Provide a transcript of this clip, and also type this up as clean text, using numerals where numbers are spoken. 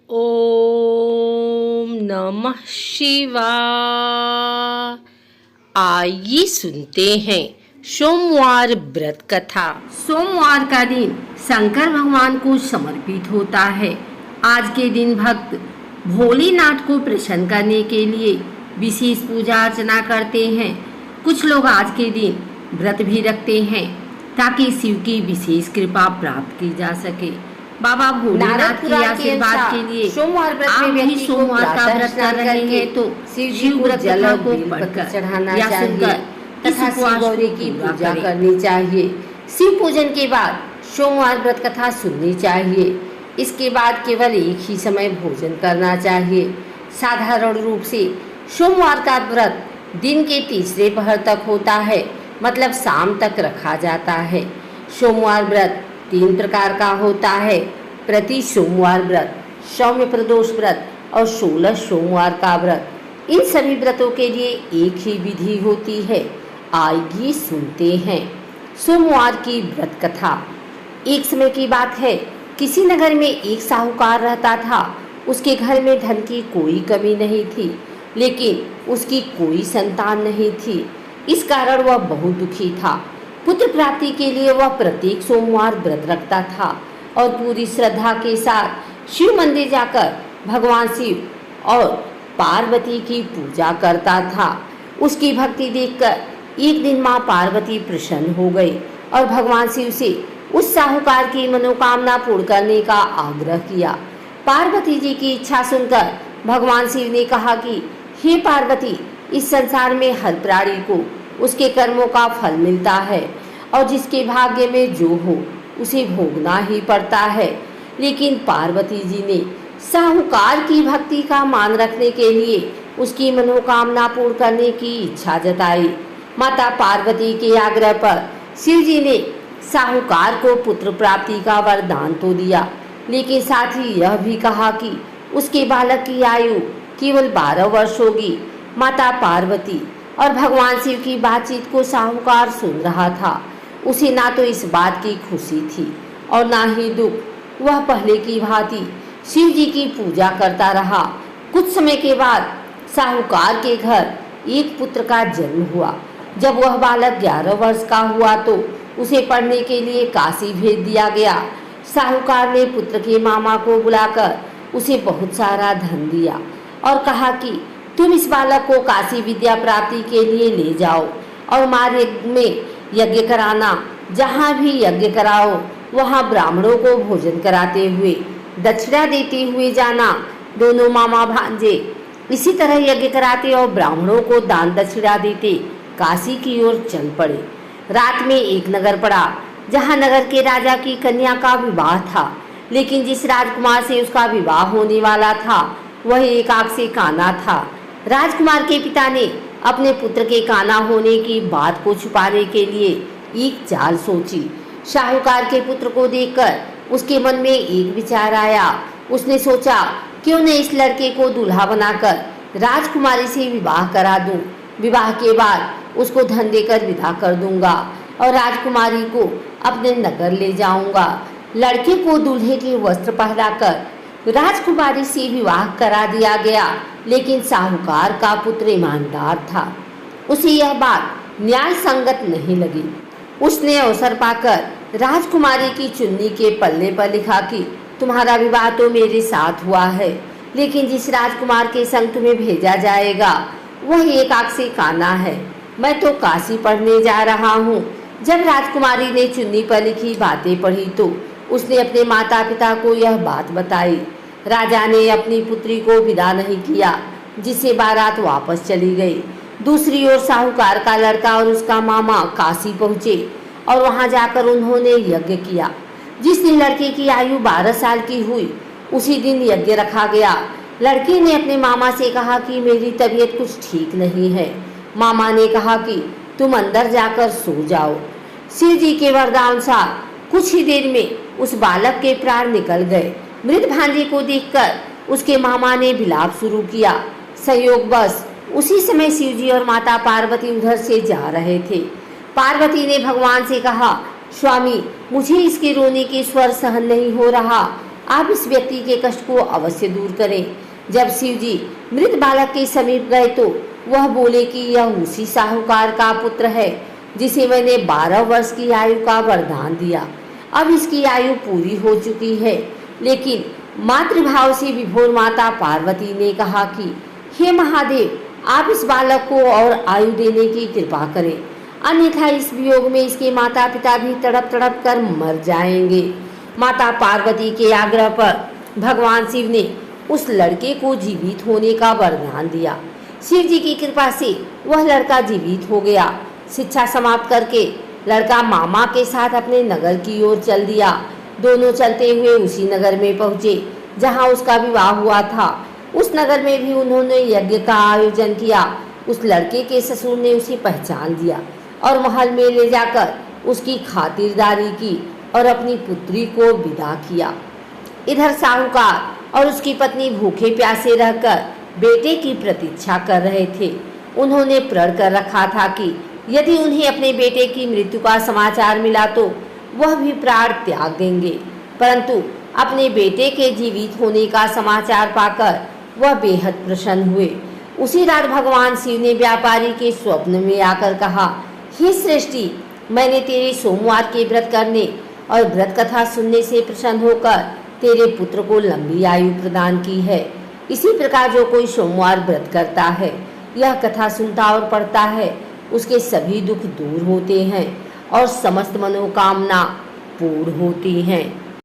ओम नमः शिवाय। आइए सुनते हैं सोमवार व्रत कथा। सोमवार का दिन शंकर भगवान को समर्पित होता है। आज के दिन भक्त भोलेनाथ को प्रसन्न करने के लिए विशेष पूजा अर्चना करते हैं। कुछ लोग आज के दिन व्रत भी रखते हैं ताकि शिव की विशेष कृपा प्राप्त की जा सके। बाबा भोलेनाथ के आशीर्वाद के लिए सोमवार व्रत आप में भी सोमवार का व्रत कर रहे हैं तो शिव जी को जल और बेलपत्र चढ़ाना चाहिए तथा शिव गौरी की पूजा करनी चाहिए। शिव पूजन के बाद सोमवार व्रत कथा सुननी चाहिए। इसके बाद केवल एक ही समय भोजन करना चाहिए। साधारण रूप से सोमवार का व्रत दिन के तीसरे पहर तक होता है, मतलब शाम तक रखा जाता है। सोमवार व्रत 3 प्रकार का होता है: प्रति सोमवार व्रत, सौम्य प्रदोष व्रत और 16 सोमवार का व्रत। इन सभी व्रतों के लिए एक ही विधि होती है। आइए सुनते हैं सोमवार की व्रत कथा। एक समय की बात है, किसी नगर में एक साहूकार रहता था। उसके घर में धन की कोई कमी नहीं थी, लेकिन उसकी कोई संतान नहीं थी। इस कारण वह बहुत दुखी था। पुत्र प्राप्ति के लिए वह प्रत्येक सोमवार व्रत रखता था और पूरी श्रद्धा के साथ शिव मंदिर जाकर भगवान शिव और पार्वती की पूजा करता था। उसकी भक्ति देखकर एक दिन माँ पार्वती प्रसन्न हो गई और भगवान शिव से उस साहूकार की मनोकामना पूर्ण करने का आग्रह किया। पार्वती जी की इच्छा सुनकर भगवान शिव ने कहा कि हे पार्वती, इस संसार में हर प्राणी को उसके कर्मों का फल मिलता है और जिसके भाग्य में जो हो उसे भोगना ही पड़ता है। लेकिन पार्वती जी ने साहूकार की भक्ति का मान रखने के लिए उसकी मनोकामना पूर्ण करने की इच्छा जताई। माता पार्वती के आग्रह पर शिव जी ने साहूकार को पुत्र प्राप्ति का वरदान तो दिया, लेकिन साथ ही यह भी कहा कि उसके बालक की आयु केवल 12 वर्ष होगी। माता पार्वती और भगवान शिव की बातचीत को साहूकार सुन रहा था। उसे ना तो इस बात की खुशी थी और ना ही दुख। वह पहले की भांति शिव जी की पूजा करता रहा। कुछ समय के बाद साहूकार के घर एक पुत्र का जन्म हुआ। जब वह बालक 11 वर्ष का हुआ तो उसे पढ़ने के लिए काशी भेज दिया गया। साहूकार ने पुत्र के मामा को बुलाकर उसे बहुत सारा धन दिया और कहा कि तुम इस बालक को काशी विद्या प्राप्ति के लिए ले जाओ और मार्ग में यज्ञ कराना। जहाँ भी यज्ञ कराओ वहाँ ब्राह्मणों को भोजन कराते हुए दक्षिणा देते हुए जाना। दोनों मामा भांजे इसी तरह यज्ञ कराते और ब्राह्मणों को दान दक्षिणा देते काशी की ओर चल पड़े। रात में एक नगर पड़ा जहाँ नगर के राजा की कन्या का विवाह था, लेकिन जिस राजकुमार से उसका विवाह होने वाला था वह एक आंख से काना था। राजकुमार के पिता ने अपने पुत्र के काना होने की बात को छुपाने के लिए एक चाल सोची। साहूकार के पुत्र को देखकर उसके मन में एक विचार आया। उसने सोचा, क्यों न इस लड़के को दूल्हा बनाकर राजकुमारी से विवाह करा दूं। विवाह के बाद उसको धन देकर विदा कर दूंगा और राजकुमारी को अपने नगर ले जाऊंगा। लड़के को दूल्हे के वस्त्र पहनाकर राजकुमारी से विवाह करा दिया गया, लेकिन साहूकार का पुत्र ईमानदार था। उसे यह बात न्याय संगत नहीं लगी। उसने अवसर पाकर राजकुमारी की चुन्नी के पल्ले पर लिखा कि तुम्हारा विवाह तो मेरे साथ हुआ है, लेकिन जिस राजकुमार के संग तुम्हें भेजा जाएगा वह एक आंख से काना है। मैं तो काशी पढ़ने जा रहा हूँ। जब राजकुमारी ने चुन्नी पर लिखी बातें पढ़ी तो उसने अपने माता पिता को यह बात बताई। राजा ने अपनी पुत्री को विदा नहीं किया, जिससे बारात वापस चली गई। दूसरी ओर साहूकार का लड़का और उसका मामा काशी पहुँचे और वहां जाकर उन्होंने यज्ञ किया। जिस दिन लड़के की आयु 12 साल की हुई उसी दिन यज्ञ रखा गया। लड़के ने अपने मामा से कहा कि मेरी तबीयत कुछ ठीक नहीं है। मामा ने कहा कि तुम अंदर जाकर सो जाओ। शिव जी के वरदानुसार कुछ ही देर में उस बालक के प्राण निकल गए। मृत भांजे को देखकर उसके मामा ने विलाप शुरू किया। संयोगवश उसी समय शिवजी और माता पार्वती उधर से जा रहे थे। पार्वती ने भगवान से कहा, स्वामी, मुझे इसके रोने के स्वर सहन नहीं हो रहा। आप इस व्यक्ति के कष्ट को अवश्य दूर करें। जब शिव जी मृत बालक के समीप गए तो वह बोले कि यह उसी साहूकार का पुत्र है जिसे मैंने 12 वर्ष की आयु का वरदान दिया। अब इसकी आयु पूरी हो चुकी है। लेकिन मातृभाव से विभोर माता पार्वती ने कहा कि हे महादेव, आप इस बालक को और आयु देने की कृपा करें, अन्यथा इस वियोग में इसके माता पिता भी तड़प तड़प कर मर जाएंगे। माता पार्वती के आग्रह पर भगवान शिव ने उस लड़के को जीवित होने का वरदान दिया। शिव जी की कृपा से वह लड़का जीवित हो गया। शिक्षा समाप्त करके लड़का मामा के साथ अपने नगर की ओर चल दिया। दोनों चलते हुए उसी नगर में पहुंचे जहां उसका विवाह हुआ था। उस नगर में भी उन्होंने यज्ञ का आयोजन किया। उस लड़के के ससुर ने उसे पहचान लिया और महल में ले जाकर उसकी खातिरदारी की और अपनी पुत्री को विदा किया। इधर साहूकार और उसकी पत्नी भूखे प्यासे रहकर बेटे की प्रतीक्षा कर रहे थे। उन्होंने प्रण कर रखा था कि यदि उन्हें अपने बेटे की मृत्यु का समाचार मिला तो वह भी प्राण त्याग देंगे, परंतु अपने बेटे के जीवित होने का समाचार पाकर वह बेहद प्रसन्न हुए। उसी रात भगवान शिव ने व्यापारी के स्वप्न में आकर कहा, हे सृष्टि, मैंने तेरे सोमवार के व्रत करने और व्रत कथा सुनने से प्रसन्न होकर तेरे पुत्र को लंबी आयु प्रदान की है। इसी प्रकार जो कोई सोमवार व्रत करता है, यह कथा सुनता और पढ़ता है, उसके सभी दुख दूर होते हैं और समस्त मनोकामना पूर्ण होती हैं।